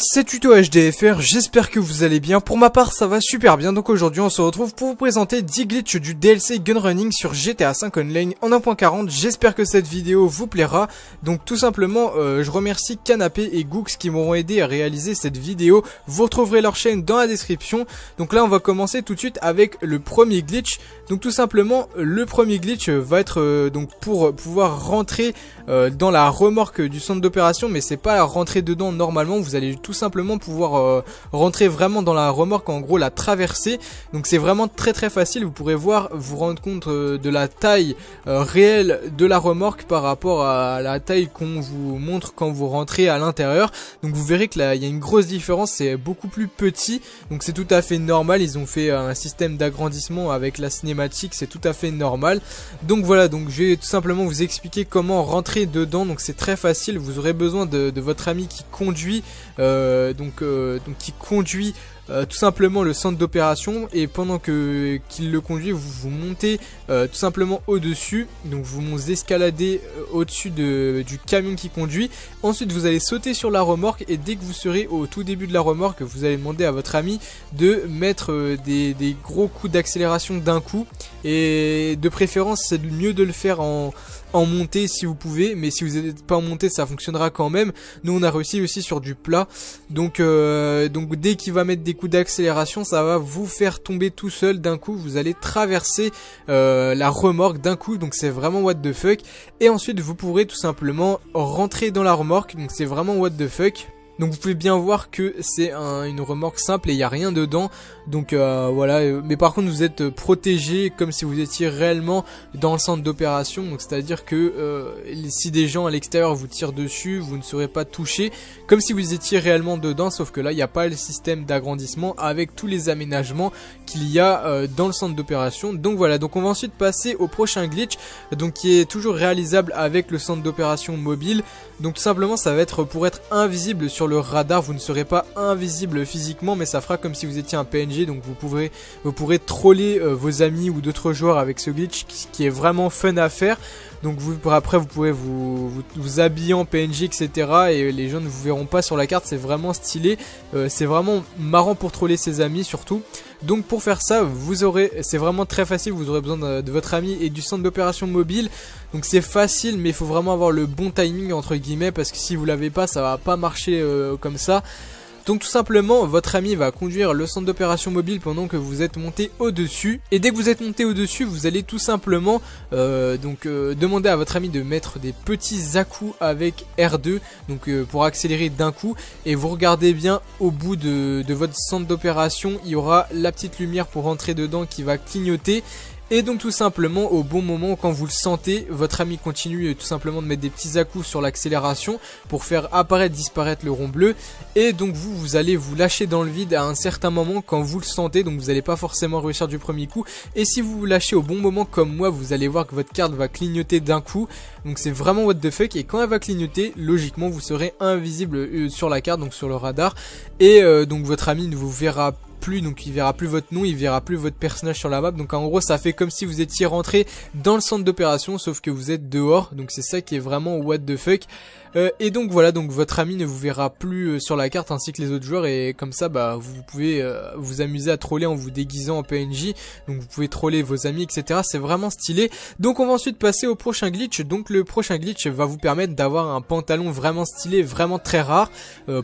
monde, c'est Tuto HDFR, j'espère que vous allez bien. Pour ma part ça va super bien, donc aujourd'hui on se retrouve pour vous présenter 10 glitches du DLC Gunrunning sur GTA 5 Online en 1.40. J'espère que cette vidéo vous plaira. Donc tout simplement je remercie Canapé et Gooks qui m'auront aidé à réaliser cette vidéo. Vous retrouverez leur chaîne dans la description. Donc là on va commencer tout de suite avec le premier glitch. Donc tout simplement le premier glitch va être donc pour pouvoir rentrer dans la remorque du centre d'opération, mais c'est pas rentrer dedans normalement, vous allez tout simplement pouvoir rentrer vraiment dans la remorque, en gros la traverser. Donc c'est vraiment très facile, vous pourrez vous rendre compte de la taille réelle de la remorque par rapport à la taille qu'on vous montre quand vous rentrez à l'intérieur. Donc vous verrez que là il y a une grosse différence, c'est beaucoup plus petit, donc c'est tout à fait normal. Ils ont fait un système d'agrandissement avec la cinématique, c'est tout à fait normal. Donc voilà, donc je vais tout simplement vous expliquer comment rentrer dedans. Donc c'est très facile, vous aurez besoin de votre ami qui conduit tout simplement le centre d'opération, et pendant qu'il le conduit, vous montez tout simplement au-dessus. Donc vous escaladez au-dessus du camion qui conduit. Ensuite vous allez sauter sur la remorque, et dès que vous serez au tout début de la remorque, vous allez demander à votre ami de mettre des gros coups d'accélération d'un coup, et de préférence c'est mieux de le faire en montée si vous pouvez, mais si vous n'êtes pas en montée ça fonctionnera quand même. Nous on a réussi aussi sur du plat, donc dès qu'il va mettre des coups d'accélération, ça va vous faire tomber tout seul d'un coup. Vous allez traverser la remorque d'un coup, donc c'est vraiment what the fuck. Et ensuite vous pourrez tout simplement rentrer dans la remorque, donc c'est vraiment what the fuck. Donc vous pouvez bien voir que c'est une remorque simple et il n'y a rien dedans. Donc voilà, mais par contre vous êtes protégé comme si vous étiez réellement dans le centre d'opération. Donc c'est à dire que si des gens à l'extérieur vous tirent dessus, vous ne serez pas touché comme si vous étiez réellement dedans. Sauf que là il n'y a pas le système d'agrandissement avec tous les aménagements qu'il y a dans le centre d'opération. Donc voilà, donc on va ensuite passer au prochain glitch, donc qui est toujours réalisable avec le centre d'opération mobile. Donc tout simplement ça va être pour être invisible sur le radar. Vous ne serez pas invisible physiquement, mais ça fera comme si vous étiez un PNG. Donc vous pourrez troller vos amis ou d'autres joueurs avec ce glitch qui est vraiment fun à faire. Donc après vous pouvez vous habiller en PNG, etc. et les gens ne vous verront pas sur la carte. C'est vraiment stylé, c'est vraiment marrant pour troller ses amis surtout. Donc pour faire ça, c'est vraiment très facile. Vous aurez besoin de votre ami et du centre d'opération mobile. Donc c'est facile, mais il faut vraiment avoir le bon timing entre guillemets, parce que si vous l'avez pas, ça va pas marcher comme ça. Donc tout simplement votre ami va conduire le centre d'opération mobile pendant que vous êtes monté au-dessus. Et dès que vous êtes monté au-dessus, vous allez tout simplement demander à votre ami de mettre des petits à-coups avec R2, donc pour accélérer d'un coup. Et vous regardez bien au bout de votre centre d'opération, il y aura la petite lumière pour rentrer dedans qui va clignoter. Et donc tout simplement au bon moment, quand vous le sentez, votre ami continue tout simplement de mettre des petits à-coups sur l'accélération pour faire apparaître, disparaître le rond bleu. Et donc vous allez vous lâcher dans le vide à un certain moment quand vous le sentez. Donc vous n'allez pas forcément réussir du premier coup. Et si vous vous lâchez au bon moment comme moi, vous allez voir que votre carte va clignoter d'un coup. Donc c'est vraiment what the fuck. Et quand elle va clignoter, logiquement vous serez invisible sur la carte, donc sur le radar. Et donc votre ami ne vous verra plus, donc il verra plus votre nom, il verra plus votre personnage sur la map. Donc en gros ça fait comme si vous étiez rentré dans le centre d'opération, sauf que vous êtes dehors. Donc c'est ça qui est vraiment what the fuck. Et donc voilà, donc votre ami ne vous verra plus sur la carte ainsi que les autres joueurs, et comme ça bah vous pouvez vous amuser à troller en vous déguisant en PNJ. Donc vous pouvez troller vos amis, etc. C'est vraiment stylé. Donc on va ensuite passer au prochain glitch. Donc le prochain glitch va vous permettre d'avoir un pantalon vraiment stylé, vraiment très rare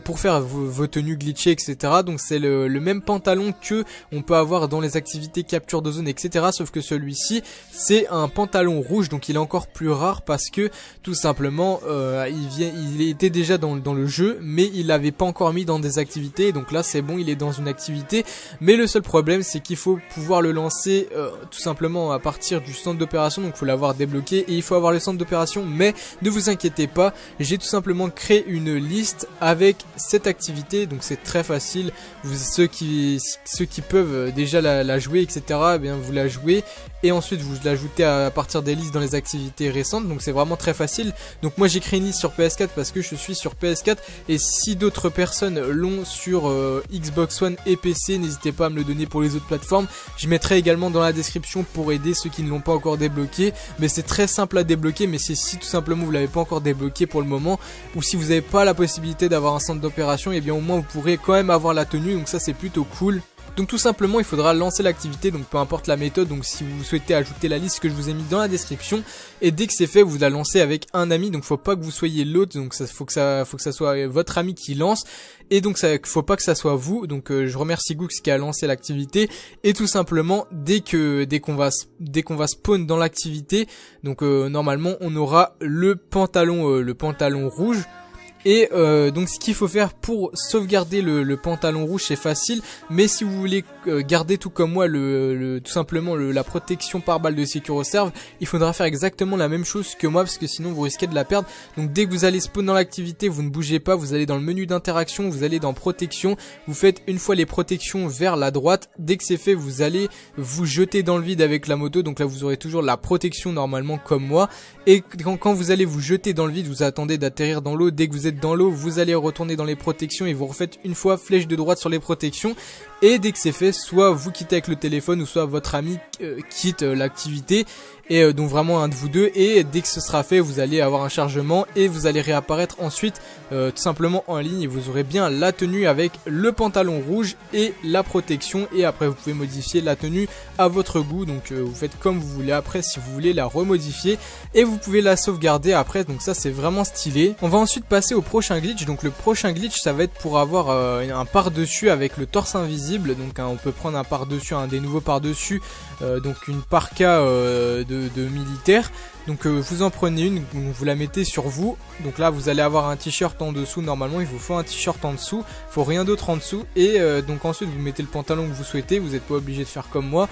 pour faire vos tenues glitchées, etc. Donc c'est le même pantalon que on peut avoir dans les activités capture de zone, etc. Sauf que celui-ci c'est un pantalon rouge, donc il est encore plus rare parce que tout simplement il était déjà dans le jeu, mais il l'avait pas encore mis dans des activités. Donc là c'est bon, il est dans une activité, mais le seul problème c'est qu'il faut pouvoir le lancer tout simplement à partir du centre d'opération. Donc il faut l'avoir débloqué et il faut avoir le centre d'opération, mais ne vous inquiétez pas, j'ai tout simplement créé une liste avec cette activité. Donc c'est très facile, ceux qui ceux qui peuvent déjà la jouer, etc., eh bien vous la jouez et ensuite vous l'ajoutez à partir des listes dans les activités récentes. Donc c'est vraiment très facile. Donc moi j'ai créé une liste sur PS4 parce que je suis sur PS4, et si d'autres personnes l'ont sur Xbox One et PC, n'hésitez pas à me le donner pour les autres plateformes. Je mettrai également dans la description pour aider ceux qui ne l'ont pas encore débloqué. Mais c'est très simple à débloquer, mais c'est si tout simplement vous l'avez pas encore débloqué pour le moment, ou si vous n'avez pas la possibilité d'avoir un centre d'opération, et bien au moins vous pourrez quand même avoir la tenue. Donc ça c'est plutôt cool. Donc tout simplement il faudra lancer l'activité, donc peu importe la méthode. Donc si vous souhaitez ajouter la liste que je vous ai mis dans la description, et dès que c'est fait vous la lancez avec un ami. Donc faut pas que vous soyez l'autre, donc faut que ça soit votre ami qui lance, et donc faut pas que ça soit vous. Donc je remercie Gooks qui a lancé l'activité, et tout simplement dès qu'on va spawn dans l'activité, donc normalement on aura le pantalon rouge. Et donc ce qu'il faut faire pour sauvegarder le pantalon rouge, c'est facile, mais si vous voulez garder tout comme moi tout simplement la protection par balle de Securoserve, il faudra faire exactement la même chose que moi, parce que sinon vous risquez de la perdre. Donc dès que vous allez spawn dans l'activité, vous ne bougez pas, vous allez dans le menu d'interaction, vous allez dans protection, vous faites une fois les protections vers la droite. Dès que c'est fait, vous allez vous jeter dans le vide avec la moto, donc là vous aurez toujours la protection normalement comme moi. Et quand vous allez vous jeter dans le vide, vous attendez d'atterrir dans l'eau. Dès que vous êtes dans l'eau, vous allez retourner dans les protections et vous refaites une fois flèche de droite sur les protections. Et dès que c'est fait, soit vous quittez avec le téléphone, ou soit votre ami quitte l'activité. Et donc vraiment un de vous deux, et dès que ce sera fait, vous allez avoir un chargement et vous allez réapparaître ensuite tout simplement en ligne, et vous aurez bien la tenue avec le pantalon rouge et la protection. Et après vous pouvez modifier la tenue à votre goût, donc vous faites comme vous voulez après si vous voulez la remodifier, et vous pouvez la sauvegarder après. Donc ça c'est vraiment stylé. On va ensuite passer au prochain glitch. Donc le prochain glitch ça va être pour avoir un par-dessus avec le torse invisible. Donc on peut prendre un par-dessus, un des nouveaux par-dessus, donc une parka de militaire. Donc vous en prenez une, vous la mettez sur vous. Donc là vous allez avoir un t-shirt en dessous. Normalement il vous faut un t-shirt en dessous, il faut rien d'autre en dessous. Et donc ensuite vous mettez le pantalon que vous souhaitez, vous n'êtes pas obligé de faire comme moi.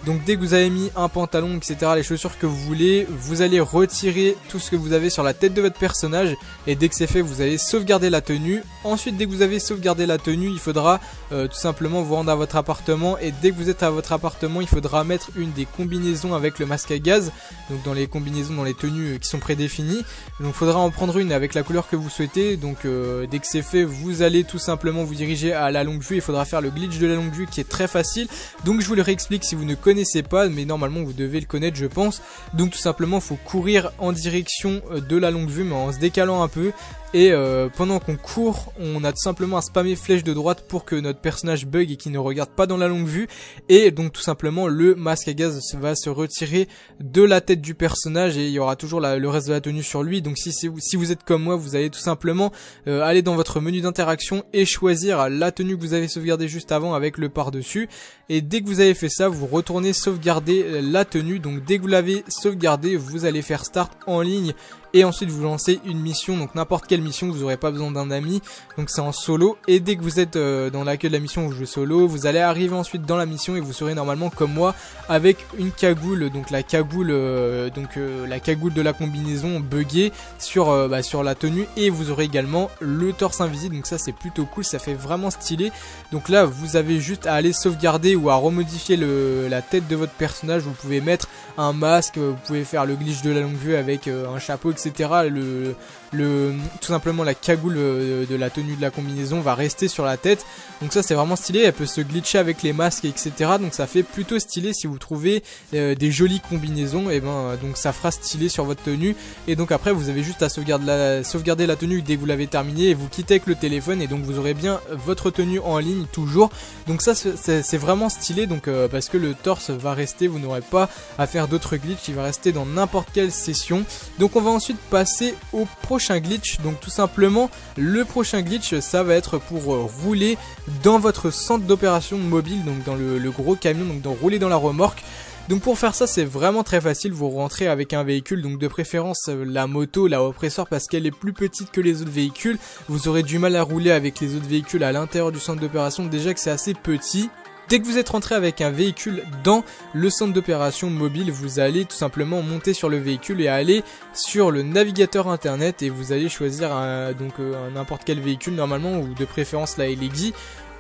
Donc dès que vous avez mis un pantalon, etc., les chaussures que vous voulez, vous allez retirer tout ce que vous avez sur la tête de votre personnage. Et dès que c'est fait, vous allez sauvegarder la tenue. Ensuite dès que vous avez sauvegardé la tenue, il faudra tout simplement vous rendre à votre appartement. Et dès que vous êtes à votre appartement, il faudra mettre une des combinaisons avec le masque à gaz. Donc dans les combinaisons, dans les tenues qui sont prédéfinies. Donc il faudra en prendre une avec la couleur que vous souhaitez. Donc dès que c'est fait, vous allez tout simplement vous diriger à la longue vue. Il faudra faire le glitch de la longue vue qui est très facile. Donc je vous le réexplique si vous ne connaissez pas, mais normalement vous devez le connaître je pense. Donc tout simplement il faut courir en direction de la longue vue, mais en se décalant un peu. Et pendant qu'on court, on a tout simplement à spammer flèche de droite pour que notre personnage bug et qu'il ne regarde pas dans la longue vue. Et donc tout simplement le masque à gaz va se retirer de la tête du personnage, et il y aura toujours le reste de la tenue sur lui. Donc si vous êtes comme moi, vous allez tout simplement aller dans votre menu d'interaction et choisir la tenue que vous avez sauvegardée juste avant avec le par-dessus. Et dès que vous avez fait ça, vous retournez sauvegarder la tenue. Donc dès que vous l'avez sauvegardée, vous allez faire start en ligne. Et ensuite vous lancez une mission, donc n'importe quelle mission, vous n'aurez pas besoin d'un ami, donc c'est en solo. Et dès que vous êtes dans l'accueil de la mission, vous jouez solo, vous allez arriver ensuite dans la mission et vous serez normalement comme moi avec une cagoule, donc la cagoule de la combinaison buggée sur la tenue, et vous aurez également le torse invisible. Donc ça c'est plutôt cool, ça fait vraiment stylé. Donc là vous avez juste à aller sauvegarder ou à remodifier la tête de votre personnage. Vous pouvez mettre un masque, vous pouvez faire le glitch de la longue vue avec un chapeau, etc. Tout simplement la cagoule de la tenue de la combinaison va rester sur la tête. Donc ça c'est vraiment stylé, elle peut se glitcher avec les masques, etc. Donc ça fait plutôt stylé. Si vous trouvez des jolies combinaisons, et donc ça fera stylé sur votre tenue. Et donc après vous avez juste à sauvegarder la tenue dès que vous l'avez terminée, et vous quittez avec le téléphone, et donc vous aurez bien votre tenue en ligne toujours. Donc ça c'est vraiment stylé, donc parce que le torse va rester, vous n'aurez pas à faire d'autres glitch, il va rester dans n'importe quelle session. Donc on va ensuite passer au prochain glitch. Donc tout simplement le prochain glitch ça va être pour rouler dans votre centre d'opération mobile, donc dans le gros camion, donc rouler dans la remorque. Donc pour faire ça c'est vraiment très facile, vous rentrez avec un véhicule, donc de préférence la moto, la oppresseur, parce qu'elle est plus petite que les autres véhicules. Vous aurez du mal à rouler avec les autres véhicules à l'intérieur du centre d'opération, déjà que c'est assez petit. Dès que vous êtes rentré avec un véhicule dans le centre d'opération mobile, vous allez tout simplement monter sur le véhicule et aller sur le navigateur internet, et vous allez choisir n'importe quel véhicule normalement, ou de préférence la LXI.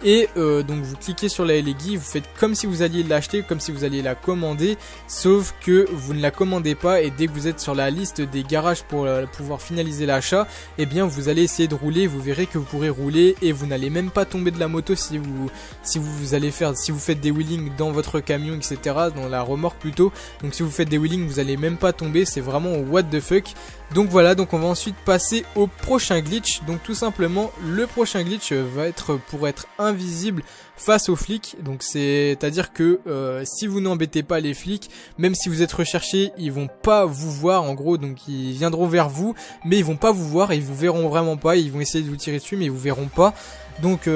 Et donc vous cliquez sur la Elegi, vous faites comme si vous alliez l'acheter, comme si vous alliez la commander, sauf que vous ne la commandez pas, et dès que vous êtes sur la liste des garages pour pouvoir finaliser l'achat, et bien vous allez essayer de rouler, vous verrez que vous pourrez rouler et vous n'allez même pas tomber de la moto si vous faites des wheelings dans votre camion, etc., dans la remorque plutôt. Donc si vous faites des wheelings, vous allez même pas tomber, c'est vraiment what the fuck. Donc voilà, donc on va ensuite passer au prochain glitch. Donc tout simplement, le prochain glitch va être pour être invisible face aux flics. Donc c'est à dire que si vous n'embêtez pas les flics, même si vous êtes recherché, ils vont pas vous voir en gros. Donc ils viendront vers vous, mais ils vont pas vous voir, et ils vous verront vraiment pas. Ils vont essayer de vous tirer dessus, mais ils vous verront pas. Donc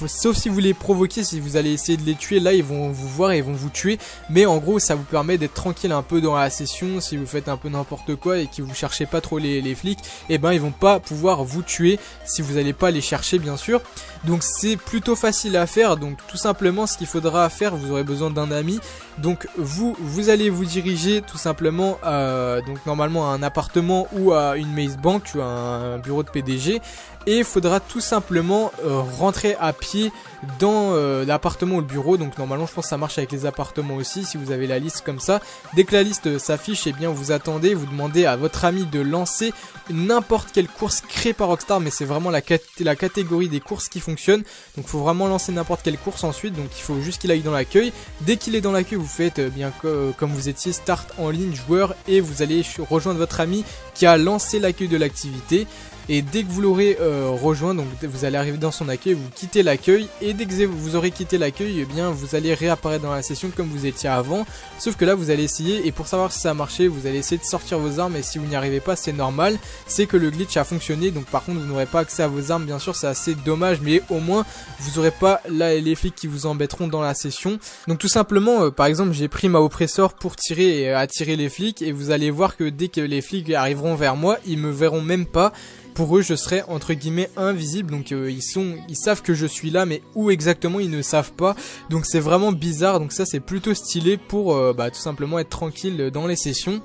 sauf si vous les provoquez, si vous allez essayer de les tuer, là ils vont vous voir et ils vont vous tuer. Mais en gros ça vous permet d'être tranquille un peu dans la session. Si vous faites un peu n'importe quoi et que vous cherchez pas trop les flics, et ben ils vont pas pouvoir vous tuer si vous n'allez pas les chercher, bien sûr. Donc c'est plutôt facile à faire. Donc tout simplement ce qu'il faudra faire, vous aurez besoin d'un ami. Donc vous allez vous diriger tout simplement donc normalement à un appartement ou à une maze bank ou à un bureau de PDG. Et il faudra tout simplement rentrer à pied dans l'appartement ou le bureau. Donc normalement je pense que ça marche avec les appartements aussi, si vous avez la liste comme ça. Dès que la liste s'affiche, et bien vous attendez, vous demandez à votre ami de lancer n'importe quelle course créée par Rockstar. Mais c'est vraiment la catégorie des courses qui fonctionne. Donc il faut vraiment lancer n'importe quelle course ensuite. Donc il faut juste qu'il aille dans l'accueil. Dès qu'il est dans l'accueil, vous faites bien comme vous étiez, start en ligne joueur, et vous allez rejoindre votre ami qui a lancé l'accueil de l'activité. Et dès que vous l'aurez rejoint, donc vous allez arriver dans son accueil, vous quittez l'accueil, et dès que vous aurez quitté l'accueil, eh bien vous allez réapparaître dans la session comme vous étiez avant. Sauf que là vous allez essayer, et pour savoir si ça a marché, vous allez essayer de sortir vos armes, et si vous n'y arrivez pas, c'est normal, c'est que le glitch a fonctionné. Donc par contre vous n'aurez pas accès à vos armes, bien sûr, c'est assez dommage, mais au moins vous n'aurez pas là les flics qui vous embêteront dans la session. Donc tout simplement, par exemple, j'ai pris ma oppresseur pour tirer et attirer les flics, et vous allez voir que dès que les flics arriveront vers moi, ils me verront même pas. Pour eux je serai entre guillemets invisible. Donc ils savent que je suis là, mais où exactement ils ne savent pas. Donc c'est vraiment bizarre. Donc ça c'est plutôt stylé pour tout simplement être tranquille dans les sessions.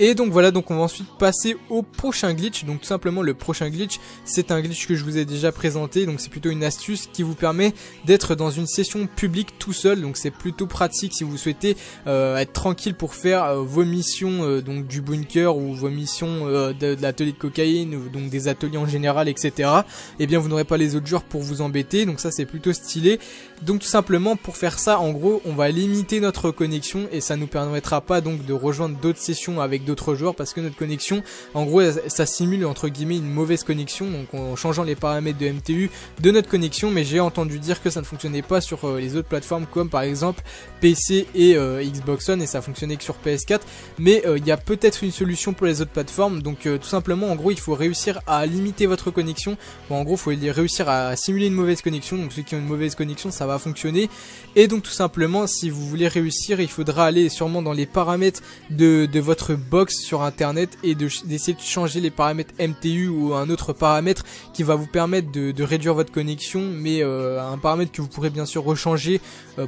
Et donc voilà, donc on va ensuite passer au prochain glitch. Donc tout simplement le prochain glitch, c'est un glitch que je vous ai déjà présenté. Donc c'est plutôt une astuce qui vous permet d'être dans une session publique tout seul. Donc c'est plutôt pratique si vous souhaitez être tranquille pour faire vos missions donc du bunker, ou vos missions de l'atelier de cocaïne, ou donc des ateliers en général, etc. Et bien vous n'aurez pas les autres joueurs pour vous embêter. Donc ça c'est plutôt stylé. Donc tout simplement pour faire ça, en gros on va limiter notre connexion, et ça nous permettra pas donc de rejoindre d'autres sessions avec d'autres joueurs, parce que notre connexion, en gros ça simule entre guillemets une mauvaise connexion, donc en changeant les paramètres de MTU de notre connexion. Mais j'ai entendu dire que ça ne fonctionnait pas sur les autres plateformes, comme par exemple PC et Xbox One, et ça fonctionnait que sur PS4. Mais il y a peut-être une solution pour les autres plateformes. Donc tout simplement en gros il faut réussir à limiter votre connexion. Bon, en gros il faut réussir à simuler une mauvaise connexion. Donc ceux qui ont une mauvaise connexion, ça va fonctionner. Et donc tout simplement, si vous voulez réussir, il faudra aller sûrement dans les paramètres de votre box sur internet, et d'essayer de changer les paramètres MTU ou un autre paramètre qui va vous permettre de réduire votre connexion. Mais un paramètre que vous pourrez bien sûr rechanger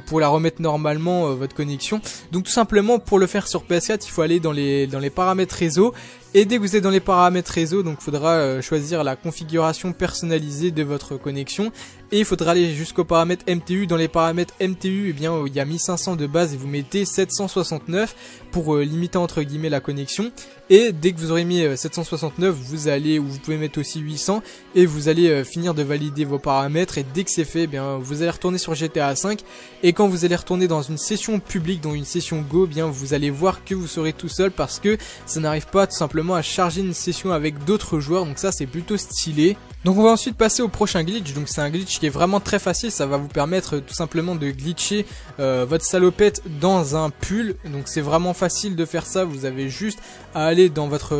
pour la remettre normalement, votre connexion. Donc tout simplement pour le faire sur PS4, il faut aller dans les paramètres réseau. Et dès que vous êtes dans les paramètres réseau, donc il faudra choisir la configuration personnalisée de votre connexion. Et il faudra aller jusqu'au paramètre MTU. Dans les paramètres MTU, eh bien, il y a 1500 de base, et vous mettez 769 pour limiter entre guillemets la connexion. Et dès que vous aurez mis 769, vous pouvez mettre aussi 800, et vous allez finir de valider vos paramètres. Et dès que c'est fait, eh bien, vous allez retourner sur GTA 5. Et quand vous allez retourner dans une session publique, dans une session Go, eh bien, vous allez voir que vous serez tout seul, parce que ça n'arrive pas tout simplement à charger une session avec d'autres joueurs. Donc ça c'est plutôt stylé. Donc on va ensuite passer au prochain glitch. Donc c'est un glitch qui est vraiment très facile. Ça va vous permettre tout simplement de glitcher votre salopette dans un pull. Donc c'est vraiment facile de faire ça. Vous avez juste à aller dans votre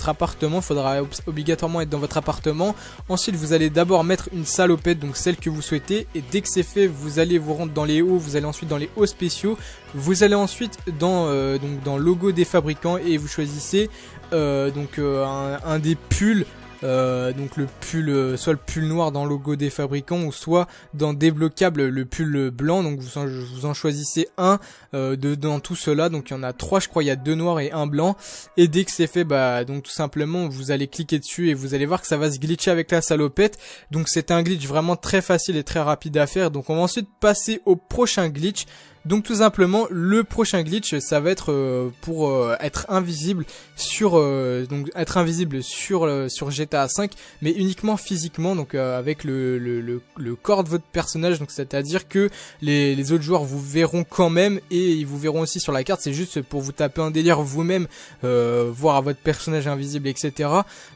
appartement. Il faudra obligatoirement être dans votre appartement. Ensuite vous allez d'abord mettre une salopette, donc celle que vous souhaitez. Et dès que c'est fait, vous allez vous rendre dans les hauts. Vous allez ensuite dans les hauts spéciaux. Vous allez ensuite dans logo des fabricants, et vous choisissez un des pulls donc le pull, soit le pull noir dans le logo des fabricants ou soit dans débloquable le pull blanc. Donc vous en choisissez un dans tout cela. Donc il y en a 3 je crois, il y a 2 noirs et 1 blanc. Et dès que c'est fait, bah donc tout simplement vous allez cliquer dessus et vous allez voir que ça va se glitcher avec la salopette. Donc c'est un glitch vraiment très facile et très rapide à faire. Donc on va ensuite passer au prochain glitch. Donc tout simplement le prochain glitch ça va être pour être invisible sur sur GTA 5 mais uniquement physiquement, donc avec le corps de votre personnage, donc c'est-à-dire que les autres joueurs vous verront quand même et ils vous verront aussi sur la carte. C'est juste pour vous taper un délire vous-même, voir votre personnage invisible, etc.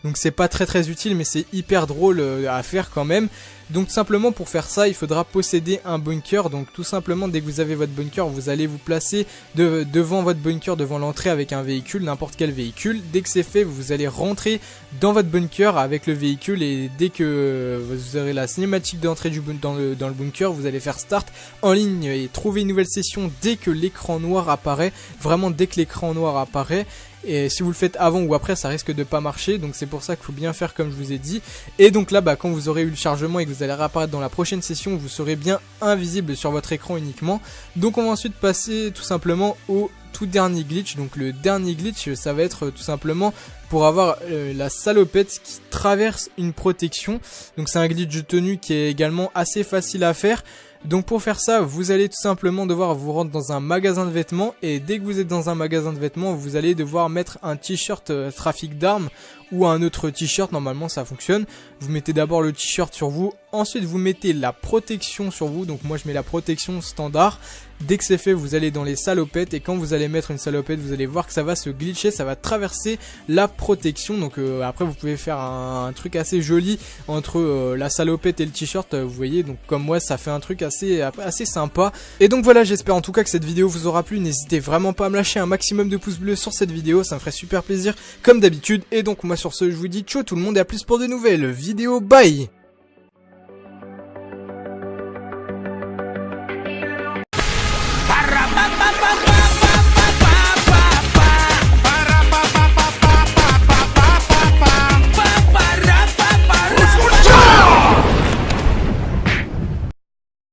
Donc c'est pas très utile mais c'est hyper drôle à faire quand même. Donc simplement pour faire ça il faudra posséder un bunker. Donc tout simplement dès que vous avez votre bunker vous allez vous placer devant votre bunker, devant l'entrée avec un véhicule, n'importe quel véhicule. Dès que c'est fait vous allez rentrer dans votre bunker avec le véhicule et dès que vous aurez la cinématique d'entrée dans le bunker vous allez faire start en ligne et trouver une nouvelle session dès que l'écran noir apparaît. Vraiment dès que l'écran noir apparaît. Et si vous le faites avant ou après ça risque de pas marcher, donc c'est pour ça qu'il faut bien faire comme je vous ai dit. Et donc là bah quand vous aurez eu le chargement et que vous allez réapparaître dans la prochaine session, vous serez bien invisible sur votre écran uniquement. Donc on va ensuite passer tout simplement au tout dernier glitch. Donc le dernier glitch ça va être tout simplement pour avoir la salopette qui traverse une protection. Donc c'est un glitch de tenue qui est également assez facile à faire. Donc pour faire ça, vous allez tout simplement devoir vous rendre dans un magasin de vêtements et dès que vous êtes dans un magasin de vêtements, vous allez devoir mettre un t-shirt trafic d'armes ou un autre t-shirt, normalement ça fonctionne. Vous mettez d'abord le t-shirt sur vous, ensuite vous mettez la protection sur vous, donc moi je mets la protection standard. Dès que c'est fait, vous allez dans les salopettes et quand vous allez mettre une salopette, vous allez voir que ça va se glitcher, ça va traverser la protection. Donc après vous pouvez faire un truc assez joli entre la salopette et le t-shirt, vous voyez. Donc comme moi ça fait un truc assez sympa. Et donc voilà, j'espère en tout cas que cette vidéo vous aura plu. N'hésitez vraiment pas à me lâcher un maximum de pouces bleus sur cette vidéo, ça me ferait super plaisir comme d'habitude. Et donc moi sur ce je vous dis ciao tout le monde et à plus pour de nouvelles vidéos, bye.